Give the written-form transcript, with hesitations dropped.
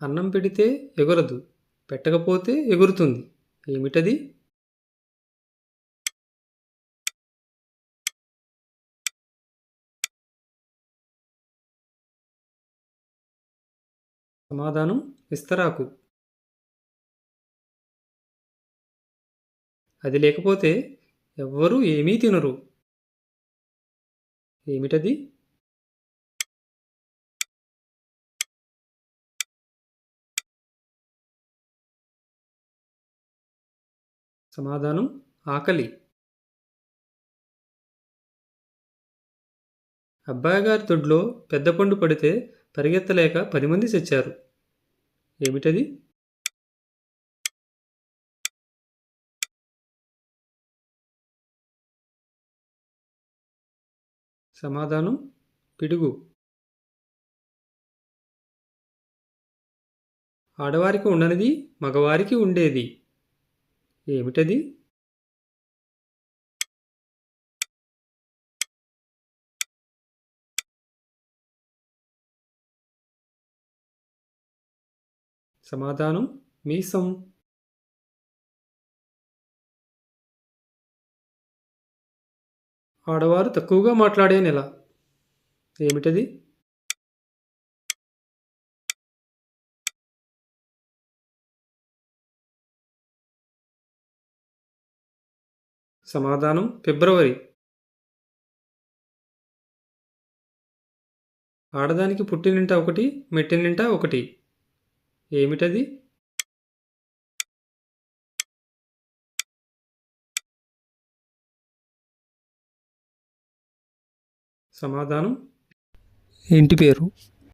అన్నం పెడితే ఎగరదు, పెట్టకపోతే ఎగురుతుంది. ఏమిటది? సమాధానం విస్తరాకు. అది లేకపోతే ఎవ్వరూ ఏమీ తినరు. ఏమిటది? సమాధానం ఆకలి. అబ్బాయిగారి దొడ్లో పెద్ద పండు పడితే పరిగెత్తలేక 10 మంది చచ్చారు. ఏమిటది? సమాధానం పిడుగు. ఆడవారికి ఉండనిది మగవారికి ఉండేది. ఏమిటది? సమాధానం మీసం. ఆడవారు తక్కువగా మాట్లాడే నెల. ఏమిటది? సమాధానం ఫిబ్రవరి. ఆడదానికి పుట్టినింట ఒకటి, మెట్టినింట ఒకటి. ఏమిటది? సమాధానం ఇంటి పేరు.